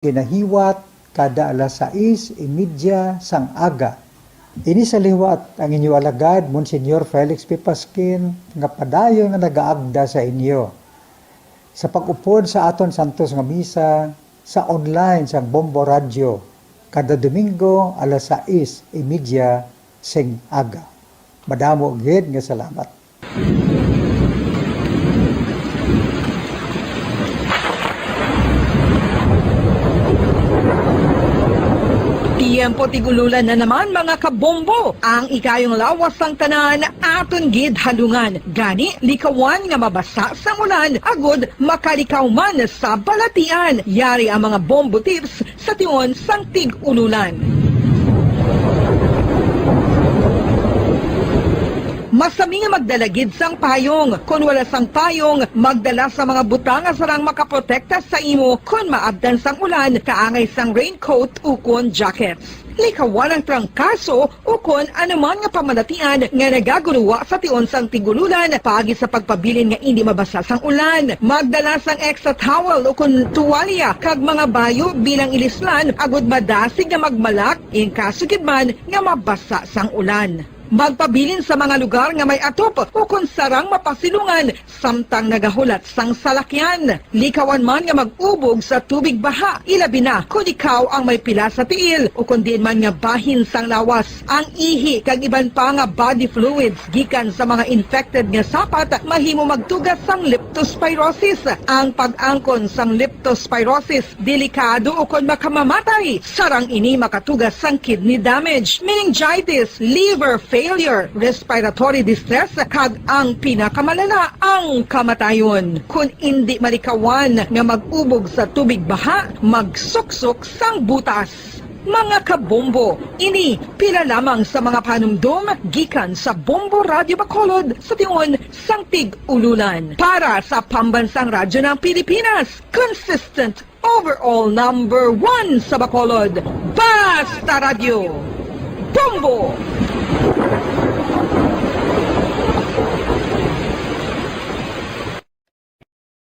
Ginahiwat kada alas 6:30 sang aga. Ini sa liwat ang inyo alagad, Monsignor Felix P. Pasquin, nga padayon nga nagaagda sa inyo. Sa pag-upod sa aton santos nga misa, sa online sa Bombo Radio, kada Domingo alas 6:30 sing aga. Madamo gid nga salamat. Tiempo tigululan na naman mga kabombo. Ang ikayong lawas ng tanan aton gid halungan. Gani likawan nga mabasa sa ulan agud makalikaw man sa balatian. Yari ang mga bombo tips sa tion sang tig-ululan. Masami nga magdalagid sang payong. Kung wala sang payong, magdala sa mga butang nga sarang makaprotekta sa imo kung maabdan sang ulan, kaangay sang raincoat ukon jackets. Likawan ang trangkaso ukon anuman nga pamalatian nga nagaguluwa sa tion sang tigululan pagi sa pagpabilin nga hindi mabasa sang ulan. Magdala sang extra towel ukon tuwalya kag mga bayo bilang ilislan agud madasig nga magmalak in kaso gid man nga mabasa sang ulan. Magpabilin sa mga lugar nga may atop o kung sarang mapasilungan samtang nagahulat sang salakyan. Likawan man nga mag-ubog sa tubig baha, ilabi na kung ikaw ang may pila sa tiil o kung din man nga bahin sang lawas. Ang ihi kag iban pa nga body fluids gikan sa mga infected nga sapat mahimo magtugas sang leptospirosis. Ang pag-angkon sang leptospirosis delikado o kung makamamatay. Sarang ini makatugas sang kidney damage, meningitis, liver failure, respiratory distress, kag ang pinakamalala, ang kamatayon. Kung hindi malikawan nga mag-ubog sa tubig baha, magsuksok sang butas. Mga kabombo, ini pila lamang sa mga panumdum gikan sa Bombo Radio Bacolod sa tion sang tig-ululan. Para sa Pambansang Radyo ng Pilipinas, consistent overall number 1 sa Bacolod, Basta Radio. Bombo!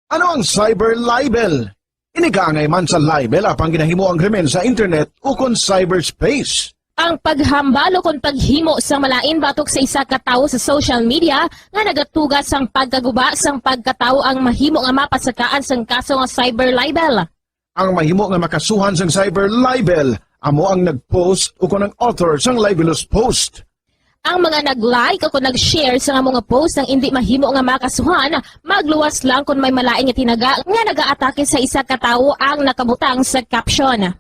Ano ang cyber libel? Inigangay man sa libel apang ginahimo ang krimen sa internet ukon cyberspace. Ang paghambal o kung paghimo sa malain batok sa isa ka tawo sa social media nga nagatugas sang pagkaguba sang pagkatawo ang mahimo nga mapasakaan sang kaso nga cyber libel. Ang mahimo nga makasuhan sang cyber libel amo ang nag-post ukon ang author sang libelous post. Ang mga nag-like o kung nag-share sa mga post ng hindi mahimo nga makasuhan, magluwas lang kung may malaing nga tinaga nga nag-aatake sa isa ka tawo ang nakabutang sa caption.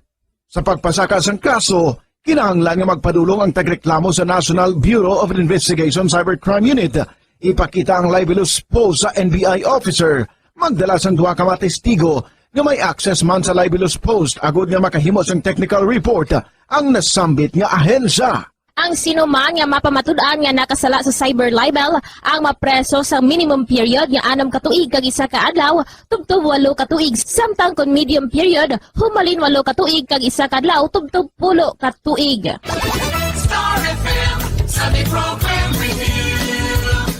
Sa pagpasaka sang kaso, kinahanglan nga magpadulong ang tagreklamo sa National Bureau of Investigation Cybercrime Unit. Ipakita ang libelous post sa NBI officer, magdala sang duha ka mga testigo nga may access man sa libelous post agud nga makahimo sang technical report ang nasambit nga ahensya. Ang sinuman nga mapamatud-an nga nakasala sa cyber libel ang mapreso sa minimum period nga 6 ka tuig kag 1 ka adlaw tubtob 8 ka tuig, samtang kon medium period humalin 8 ka tuig kag 1 ka adlaw tubtob 10 ka tuig. Star FM Sunday Program Review.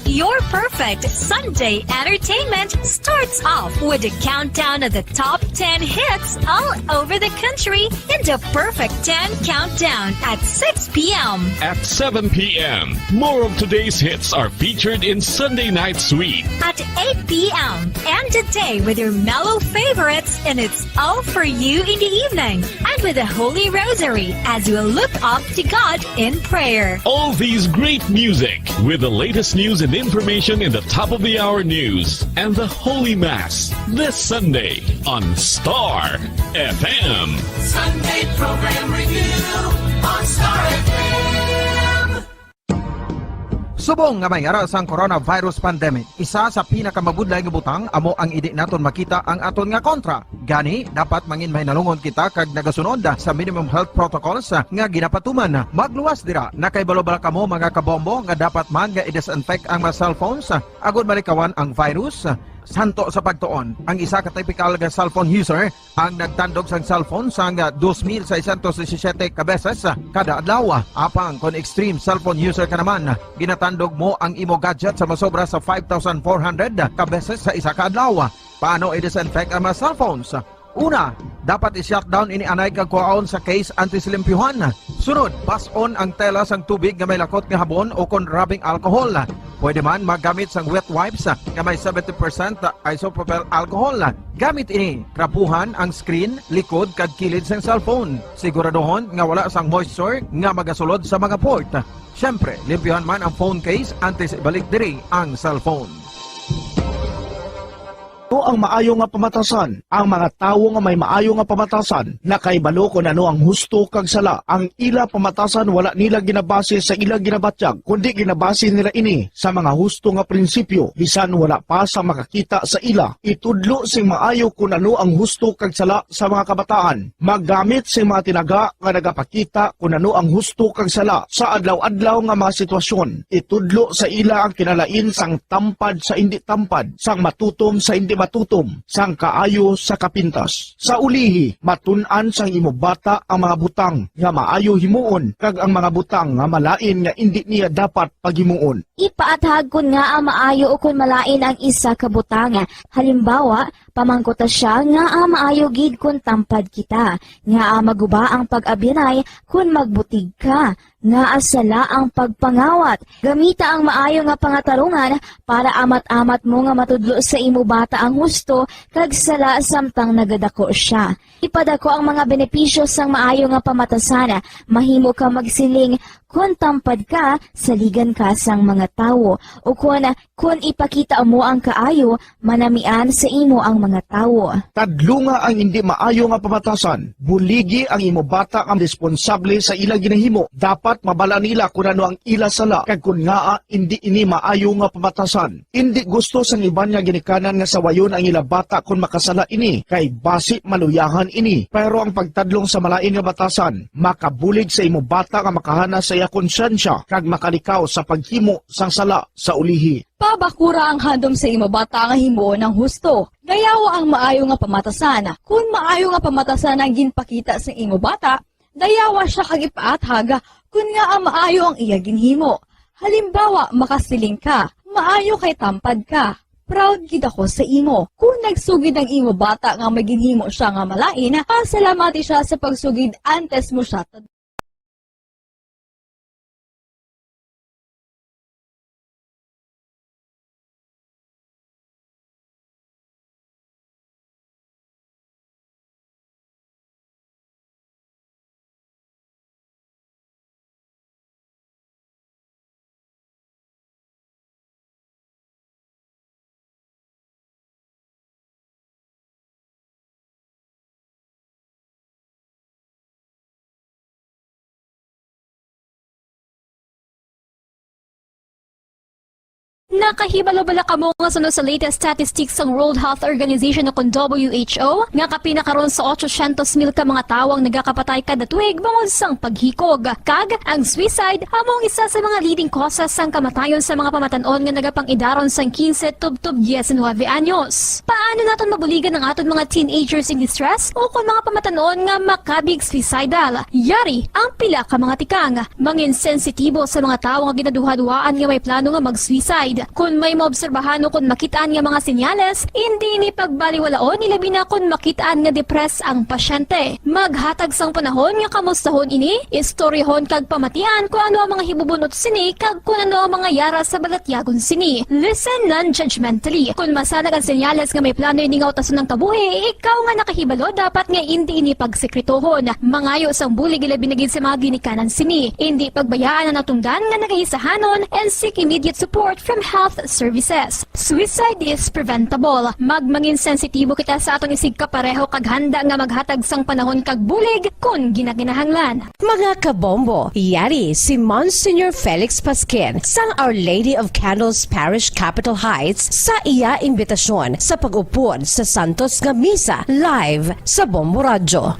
Your perfect Sunday entertainment starts off with a countdown of the top 10 hits all over the country in the Perfect 10 Countdown at 6 p.m. At 7 p.m., more of today's hits are featured in Sunday Night Sweet. At 8 p.m. End the day with your mellow favorites and it's all for you in the evening. And with the Holy Rosary as you look up to God in prayer. All these great music with the latest news and information in the top of the hour news and the Holy Mass this Sunday on Star FM. Sunday Program Review on Star FM. Subong nga may ara sang coronavirus pandemic, isa sa pinakamabudlay nga butang amo ang idi naton makita ang aton nga kontra. Gani dapat mangin mahinalungon kita kag nagasunod sa minimum health protocols nga ginapatuman. Magluwas dira nakaibalo-bala kamo mga kabombo nga dapat man nga i-disinfect ang mga cellphones agud malikawan ang virus. Santo sa pagtuon, ang isa ka typical nga cellphone user ang nagtandog sang cellphone sang 2,617 ka beses kada adlaw. Apang kon extreme cellphone user ka naman, ginatandog mo ang imo gadget sa masobra sa 5,400 ka beses sa isa ka adlaw. Paano i-disinfect ang mga cellphones? Una, dapat i-shutdown ini anay kagkuhaon sa case anti-silimpyuhan. Sunod, pass-on ang tela sang tubig nga may lakot nga habon o kon rubbing alcohol. Pwede man magamit sang wet wipes nga may 70% isopropyl alcohol. Gamit ini, krapuhan ang screen, likod kag kilid sang cellphone. Siguraduhon nga wala sang moisture nga magasulod sa mga port. Siyempre, limpyuhan man ang phone case antes ibalik diri ang cellphone. Ito ang maayo nga pamatasan. Ang mga tawo nga may maayo nga pamatasan, nakaibalo kung ano ang husto kag sala. Ang ila pamatasan wala nila ginabase sa ila ginabatyag, kundi ginabase nila ini sa mga husto nga prinsipyo. Bisan wala pa sa makakita sa ila. Itudlo sing maayo kung ano ang husto kag sala sa mga kabataan. Maggamit sing mga tinaga nga nagapakita kung ano ang husto kag sala sa adlaw-adlaw nga mga sitwasyon. Itudlo sa ila ang kinalain sang tampad sa hindi tampad, sang matutom sa hindi matutom, sang kaayo sa kapintas. Sa ulihi, matun-an sang imo bata ang mga butang nga maayo himuon, kag ang mga butang nga malain nga hindi niya dapat paghimuon. Ipaatag kun nga ang maayo o kun malain ang isa ka butang. Halimbawa, pamangkota siya nga ang maayo gid kun tampad kita, nga ang maguba ang pag-abinay kun magbutig ka, nga asala ang pagpangawat. Gamita ang maayo nga pangatarungan para amat-amat mo nga matudlo sa imo bata ang husto kag sala samtang nagadako siya. Ipadako ang mga benepisyo sang maayo nga pamatasan. Mahimo ka magsiling kun tampad ka, saligan ka sang mga tawo. O kun ipakita mo ang kaayo, manamian sa imo ang mga tawo. Tadlunga ang hindi maayo nga pamatasan. Buligi ang imo bata ang responsable sa ila ginahimo. Dapat mabala nila kung ano ang ila sala, kag kun nga hindi ini maayo nga pamatasan. Hindi gusto sang iban nga ginikanan nga sawayon ang ila bata kung makasala ini, kay basi maluyahan ini. Pero ang pagtadlong sa malain nga batasan, makabulig sa imo bata nga makahana sa iya konsyensya, kag makalikaw sa paghimo sang sala sa ulihi. Pabakura ang handom sa imo bata nga himuon ng husto. Dayawa ang maayo nga pamatasan. Kung maayo nga pamatasan ang ginpakita sa imo bata, dayawa siya kag ipaathag kun nga ang maayo ang iya ginhimo. Halimbawa, makasiling ka, maayo kay tampad ka. Proud gid ako sa imo. Kung nagsugid ang imo bata nga maginhimo siya nga malain, pasalamati siya sa pagsugid antes mo siya. Nakahibalo-bala ka mo nga sunod sa latest statistics ng World Health Organization o kung WHO nga kapinakaroon sa 800,000 ka mga tawang nagakapatay kada tuig bangod sang paghikog. Kag ang suicide among isa sa mga leading causes sang kamatayon sa mga pamatanon nga nagapangidaron sang 15 tub-tub 19 anyos. Paano naton mabuligan ang aton mga teenagers in distress o kung mga pamatanon nga makabig suicidal? Yari ang pila ka mga tikang mangin sensitibo sa mga tawo nga ginaduha-duhaan nga may plano nga mag-suicide. Kung may maobserbahan o kung makitaan nga mga senyales, hindi ni pagbaliwalaon ilabi na kung makitaan nga depress ang pasyente. Maghatag sang panahon nga kamustahon ini, istoryahon kag pamatian kung ano ang mga hibubunot sini kag kung ano ang mga yara sa balatyagon sini. Listen non-judgmentally. Kung masanag ang senyales nga may plano ini nga utason ng kabuhi, ikaw nga nakahibalo dapat nga hindi ini pagsekretohon. Mangayo sang bulig ilabi na gid sa mga ginikanan sini. Hindi pagbayaan ang natungdan nga nagahisahanon and seek immediate support from health services. Suicide is preventable. Magmangin sensitibo kita sa atong isig kapareho kag handa nga maghatag sang panahon kag bulig kung ginaginahanglan. Mga kabombo, yari si Monsignor Felix Pasquin sang Our Lady of Candles Parish Capitol Heights sa iya imbitasyon sa pag-upod sa Santos nga Misa live sa Bombo Radyo.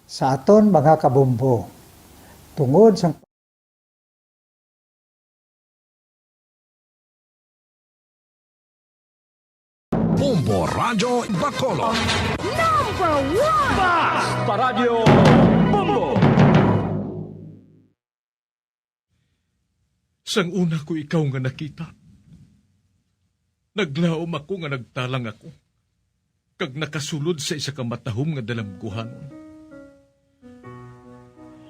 Sa aton mga kabombo, tungod sa Bombo Radio Bacolod. Sang una ko ikaw nga nakita, naglaom ako nga nagtalang ako. kag nakasulod sa isa ka matahom nga dalamguhanon.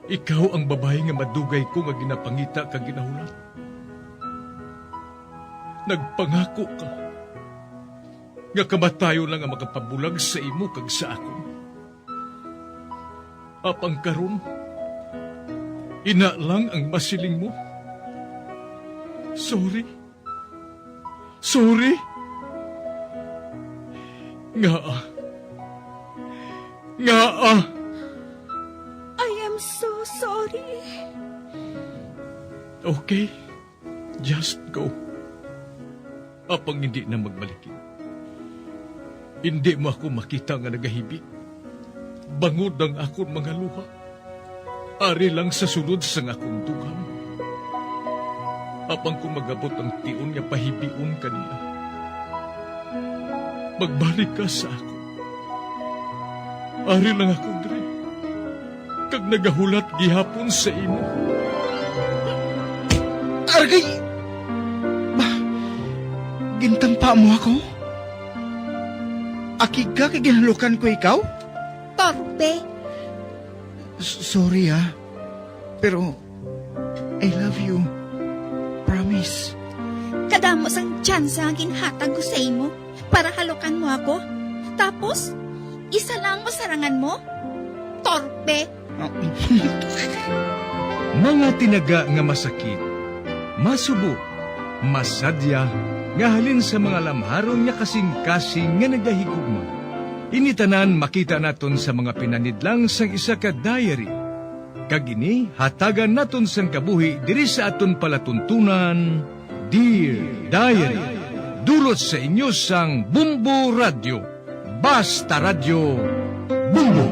Ikaw ang babae nga madugay ko nga ginapangita kag ginahulat. Nagpangako ka nga kamatayo lang ang makapabulag sa imo kag sa akon. Apang karon, ina lang ang masiling mo. Sorry. Sorry. Nga. I am so sorry. Okay, just go. Apang hindi na magbalikin. Hindi mo ako makita nga nagahibik. Bangod ang akong mga luha. Ari lang sa sulod sa akong dugang. Apang kung magabot ang tion nga pahibiun kaniya. Magbalik ka sa ako. Ari lang ako, Dre. Kag nagahulat gihapon sa imo. Argay! Gintampa mo ako? Akig ka kay ginalukan ko ikaw? Torpe. Sorry pero I love you. Promise. Kadamo sang tsansa ang ginhatag ko sa imo para halukan mo ako. Tapos, isa lang mo sarangan mo? Torpe. Mga tinaga nga masakit, masubo, masadya, nga halin sa mga lamharon nga kasing-kasing nga nagahigugma. Initanan makita naton sa mga pinanidlang sang isa ka diary. Kagini, hatagan naton sang kabuhi diri sa aton palatuntunan, Dear Diary. Dulot sa inyo sang Bumbo Radio. Basta Radio Bumbo.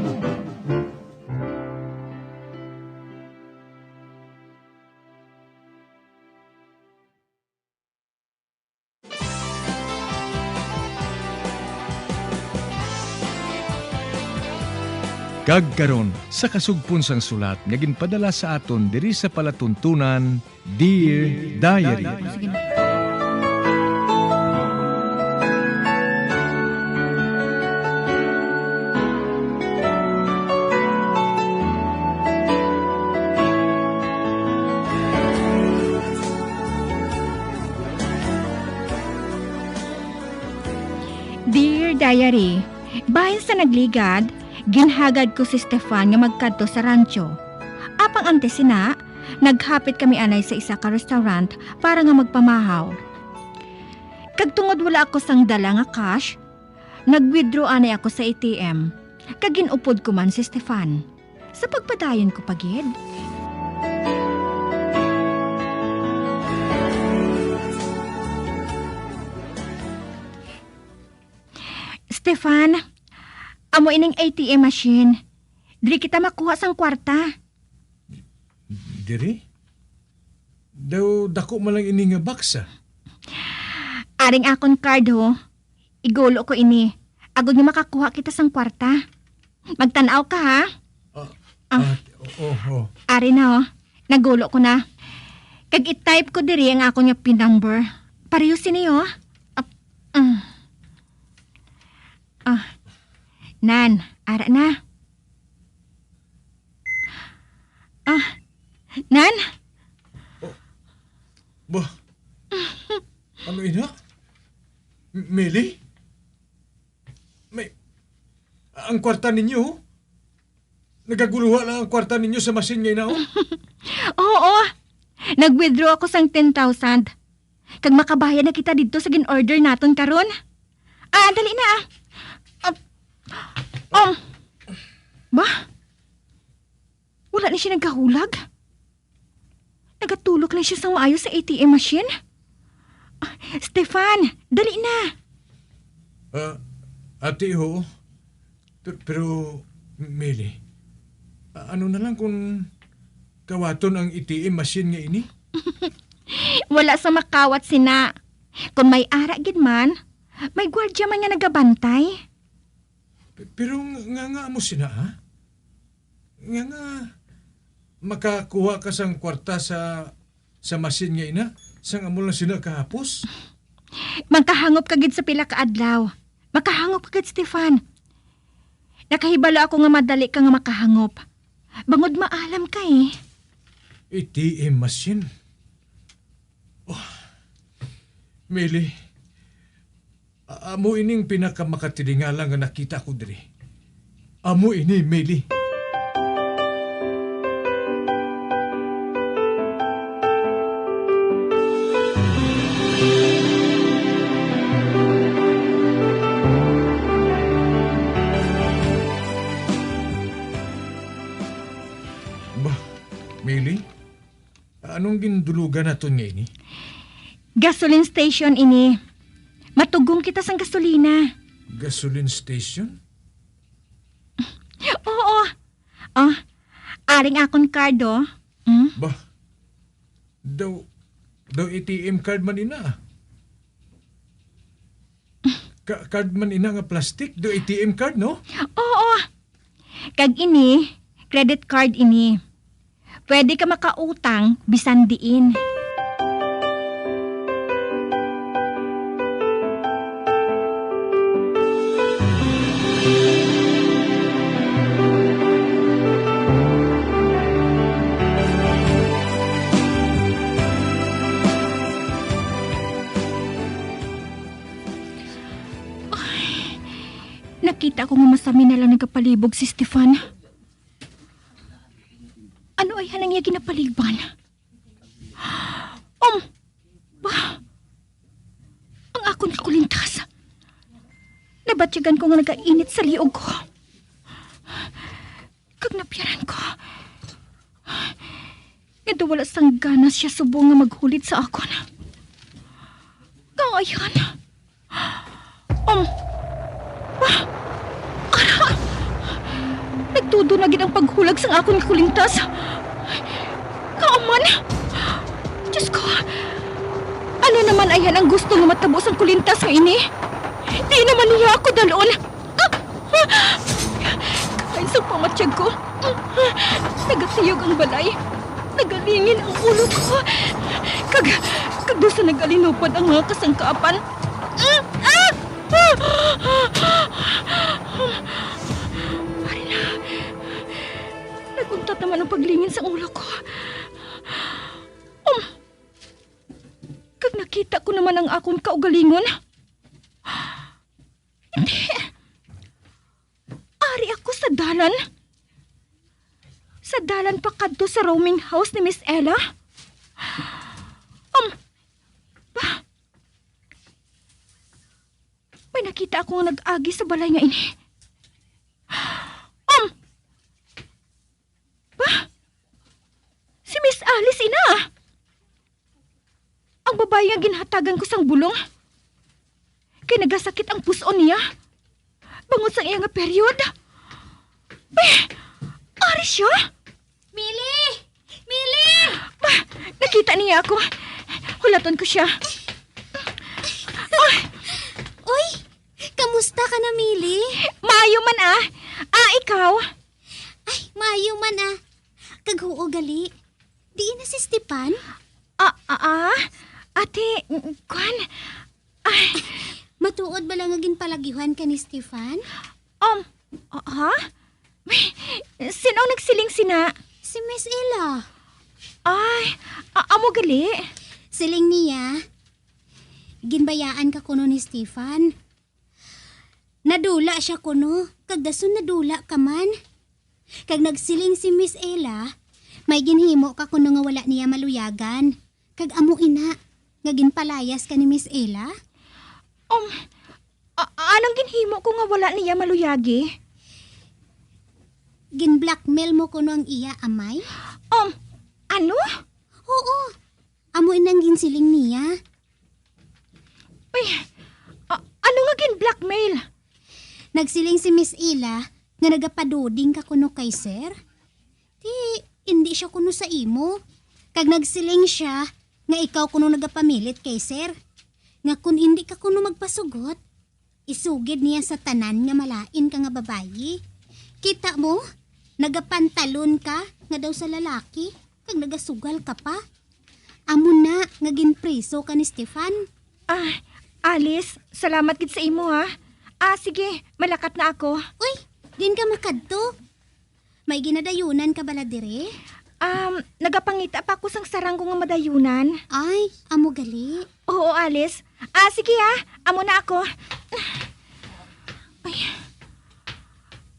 Kagkaron sa kasugpon sang sulat nga ginpadala sa aton diri sa palatuntunan, Dear Diary. Dear Diary, bahin sa nagligad, ginhagad ko si Stefan nga magkadto sa rancho. Apang ante sina, naghapit kami anay sa isa ka restaurant para nga magpamahaw. Kag tungod wala ako sang dala nga cash, nag-withdraw anay ako sa ATM. Kag ginupod ko man si Stefan. Sa pagpadayon ko pagid. Stefan, amo ining ATM machine. Dili kita makuha sang kwarta. Diri? Daw dako man lang ini nga baksa. Aring akon card ho. Igulo ko ini. Agod nga makakuha kita sang kwarta. Magtanaw ka ha? Ari na ho. Nagulo ko na. Kag i-type ko diri ang akong nga PIN number. Pareho siniyo. Nan, ara na. Nan? Bah, ano ina? Meli? May, ang kwarta ninyo? Nagaguluha lang ang kwarta ninyo sa machine ngayon na Oo, nag-withdraw ako sang 10,000. Kag makabayad na kita dito sa gin-order naton karon. Dali na Ba? Wala na siya nagkahulag? Nagatulog lang siya sang maayos sa ATM machine? Stefan, dali na. Ate ho, pero Meli, ano na lang kung kawaton ang ATM machine nga ini? Wala sa makawat sina. Kung may ara gid man, may gwardya man nga nagabantay. Pero nga mo sina, ha? Nga makakuha ka sang kwarta sa machine nga ina, sang amo lang sina kahapos? Magkahangop ka gid sa pila ka adlaw. Makahangop ka kay Stefan. Nakahibalo ako nga madali ka nga makahangop. Bangod maalam ka eh. ATM machine. Oh, Mili, amo ining pinakamakatilingalang nga nakita ko diri. Amo ini, Mili. Mili, anong gindulugan naton ngayon? Gasoline station ini. Matugong kita sang gasolina. Gasoline station? Oo. Oh, aring akong card oh. Ba, daw ATM card man ina. Card man ina nga plastic, daw ATM card, no? Oo. Kag ini, credit card ini. Pwede ka makautang bisan diin. Nakita ko nga masami na lang nagkapalibog si Stefan. Ano ay hanang niya ginapaliban? Ba? Ang akong kulintas. Nabatsyagan ko nga nagainit sa liog ko. Kag napiyaran ko. Ito wala sang ganas siya subong nga maghulit sa akon. Kangayan. Ba? Ara! Nagtudo na gid ang paghulag sang akong kulintas. Kaaman! Diyos ko! Ano naman ay yan ang gusto nga matabos ang kulintas nga ini? Di naman niya ako dalon. Ay, sa pamatsyag ko. Nagatiyog ang balay. Nagalingin ang ulo ko. Kag doon sa nagalinupad ang mga kasangkaapan. Naguntat naman ang paglingin sa ulo ko. Kag nakita ko naman ang akong kaugalingon. Hindi. Ari ako sa dalan. Sa dalan pa kadto sa roaming house ni Miss Ella. Ba? May nakita ako nga nag-agi sa balay nga ini. Ba? Si Miss Alice ina. Ang babae nga ginhatagan ko sang bulong. Kay nagasakit ang puso niya. Bangod sa iya nga period. Ari siya? Mili! Mili! Ba, nakita niya ako. Hulaton ko siya. Uy! Kamusta ka na, Mili? Maayo man ah. Ikaw? Ay, maayo man ah. Kaghuo gali. Di na si Stepan? Ate, kwan? Ay, matuod ba lang agin palagihan ka ni Stefan? Ha? Sino ang nagsiling sina? Si Miss Ella. Ay, amo gali. Siling niya. Ginbayaan ka kuno ni Stefan. Nadula siya kuno. Kagdason nadula ka man. Kag nagsiling si Miss Ella, may ginhimo ka kuno nga wala niya maluyagan. Kag amo ina, nga ginpalayas ka ni Miss Ella? Anong ginhimo ko nga wala niya maluyagi? Gin-blackmail mo kuno ang iya, amay? Ano? Oo. Amo inang ginsiling niya. Ay, ano nga gin-blackmail? Nagsiling si Miss Ella nga nagapaduding ka kuno kay sir. Hindi siya kuno sa imo. Kag nagsiling siya nga ikaw kuno nagapamilit kay sir. Nga kun hindi ka kuno magpasugot, isugid niya sa tanan nga malain ka nga babayi. Kita mo, nagapantalon ka nga daw sa lalaki, kag nagasugal ka pa. Amo na nga ginpreso ka ni Stefan. Alice, salamat gid sa imo ha. Sige, malakat na ako. Uy, din ka makadto. May ginadayunan ka bala dire? Nagapangita pa ako sang saranggo nga madayunan. Ay, amo gali. Oo, Alice. Sige amo na ako. Ay,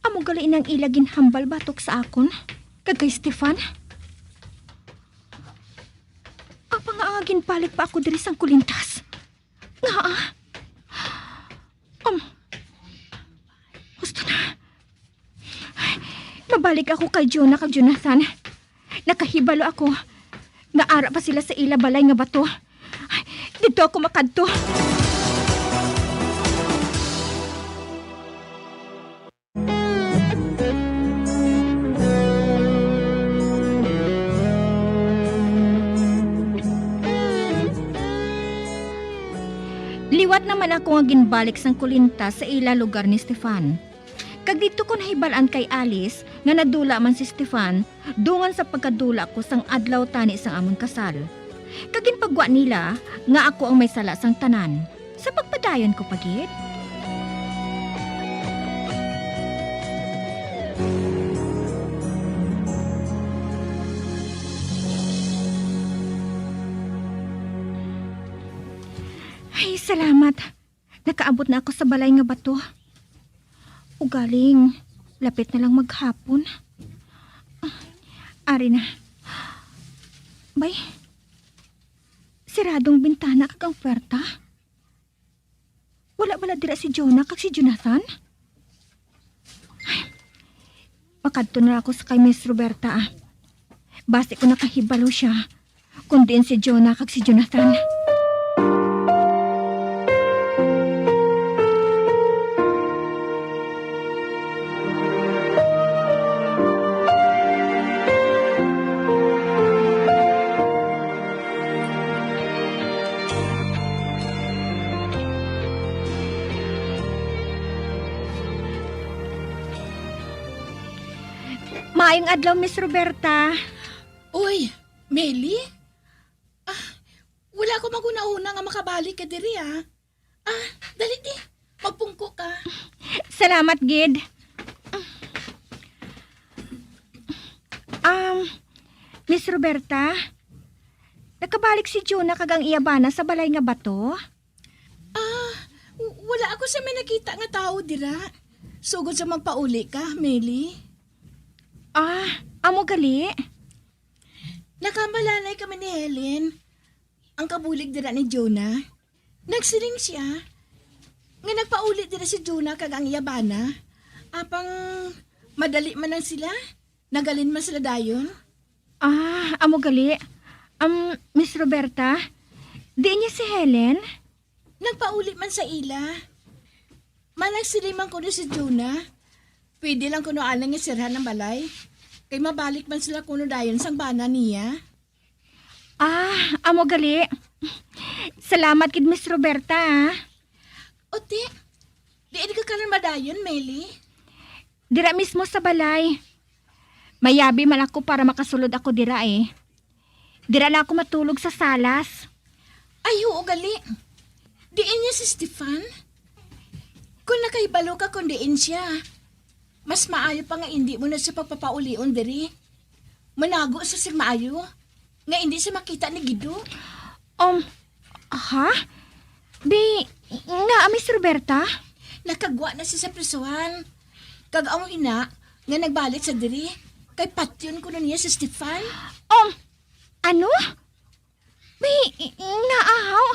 amo gali nang ilagin hambal batok sa akon. Kagay Stefan. Apa nga agin palit pa ako diri sang kulintas. Nga gusto na. Mabalik ako kay Jonah kag Jonathan. Nakahibalo ako. Naara pa sila sa ila balay nga bato. Dito ako makadto. Liwat naman ako nga ginbalik sang kulintas sa ila lugar ni Stefan. Kag dito ko nahibalaan kay Alice nga nadula man si Stefan dungan sa pagkadula ko sang adlaw tani sang amon kasal. Kag ginpagwa nila nga ako ang may sala sang tanan. Sa pagpadayon ko pagid. Ay, salamat. Nakaabot na ako sa balay nga bato. Ugaling, lapit na lang maghapon. Ari na. Bay, siradong bintana kag ang puwerta. Wala bala dira si Jonah kag si Jonathan? Ay, makadto na ako sa kay Miss Roberta. Base ko nakahibalo siya, kundi si Jonah kag si Jonathan. Maayong adlaw, Miss Roberta. Uy, Meli? Wala ko maguna-una nga makabalik ka diri dali di, magpungko ka. Salamat, Gid. Miss Roberta, nakabalik si Jonah kag ang iyabana sa balay nga bato? Wala ako sa may nakita nga tao dira. Sugod sa magpauli ka, Meli. Amo gali? Nakamalalay kami ni Helen. Ang kabulig dira ni Jonah. Nagsiling siya. Nga nagpauli dira si Jonah kag ang iyabana. Apang madali man lang sila. Nagalin man sila dayon. Amo gali. Miss Roberta, di niya si Helen? Nagpauli man sa ila. Manang siliman ko si Jonah. Pwede lang kuno alang nga sirhan ng balay. Kay mabalik man sila kuno dayon sang bana niya. Amo gali. Salamat kid Miss Roberta. Ote, di ka kanan madayon, Meli? Dira mismo sa balay. Mayabi man ako para makasulod ako dira eh. Dira na ako matulog sa salas. Ay, oo gali. Diin niya si Stefan? Kung nakahibalo ka kung diin siya, mas maayo pa nga hindi mo na siya pagpapaulion diri. Manago sa si maayo, nga hindi siya makita ni Gido. Nga, Miss Roberta? Nakagwa na siya sa prisuhan. Kag ang ina, nga nagbalik sa diri, kay patyon ko na niya si Stefan. Ano? Naahaw?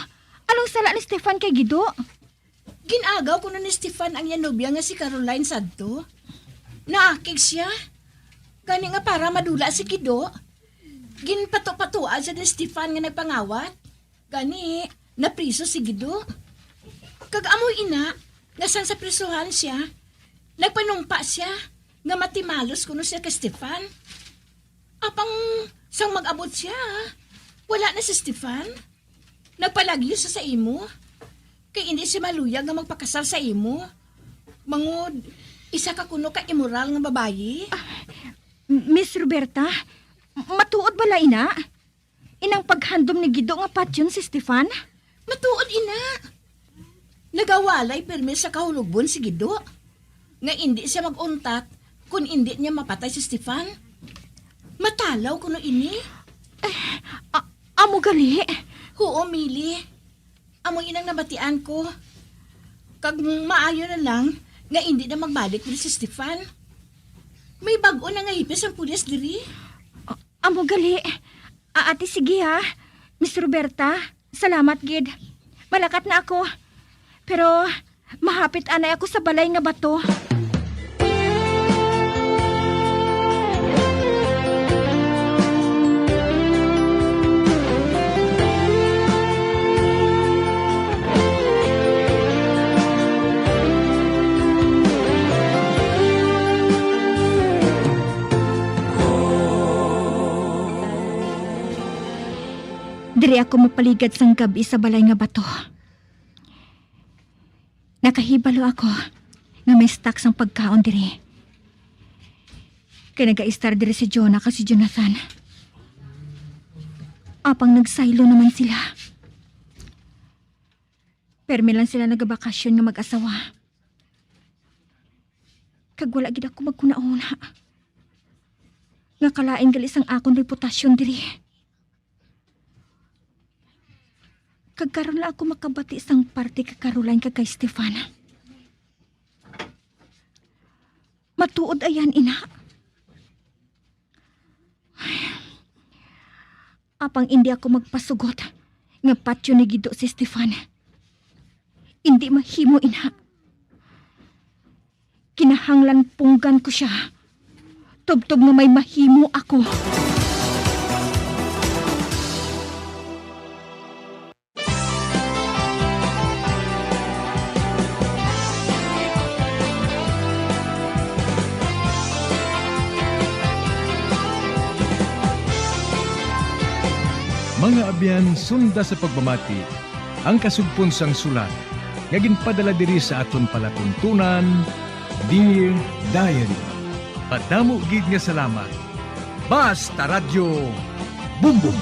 Anong sala ni Stefan kay Gido? Ginagaw ko na ni Stefan ang yanobya nga si Caroline Sadto. Naakig siya. Gani nga para madula si Gido. Ginpato-patuan siya ni Stefan nga nagpangawat. Gani, napriso si Gido. Kag-amoy ina, nga sang sa prisuhan siya, nagpanumpa siya, nga matimalos kuno siya kay Stefan. Apang sang mag-abot siya, wala na si Stefan. Nagpalagyo siya sa imo. Kay hindi si maluyag nga magpakasal sa imo. Mangod, isa ka kuno ka immoral nga babayi. Miss Roberta, matuod bala ina? Inang paghandom ni Gido nga patyon si Stefan? Matuod ina. Nagawalay permi sa kahulugbon si Gido. Nga hindi siya mag-untat kung hindi niya mapatay si Stefan. Matalaw kuno ini. Amo gali. Oo, Mili. Amo inang nabatian ko. Kag maayo na lang nga hindi na magbalik diri si Stefan. May bago na nga hipis ang pulis diri. Amo gali. Ate, sige ha. Miss Roberta, salamat gid. Malakat na ako. Pero mahapit anay ako sa balay nga bato. Diri ako mapaligad sang gabi sa balay nga bato. Nakahibalo ako nga may stock sang pagkaon diri. Kaya nag-a-star diri si Jonah kasi Jonathan. Apang nagsaylo naman sila. Permi lang sila nagabakasyon nga mag-asawa. Kag wala gid ako magkunauna. Nga kalain gali sang akong reputasyon diri. Kagkaroon lang ako makabati sang parte ka Caroline kay Stefan. Matuod ayan, ina. Apang hindi ako magpasugot nga patyo ni Gido si Stefan. Hindi mahimo, ina. Kinahanglan punggan ko siya. Tubtob nga may mahimo ako. Mga abyan, sunda sa pagmamati, ang kasugpon sang sulat, nga ginpadala diri sa aton palatuntunan, Dear Diary. Padamo gid nga salamat. Basta Radyo Bumbum.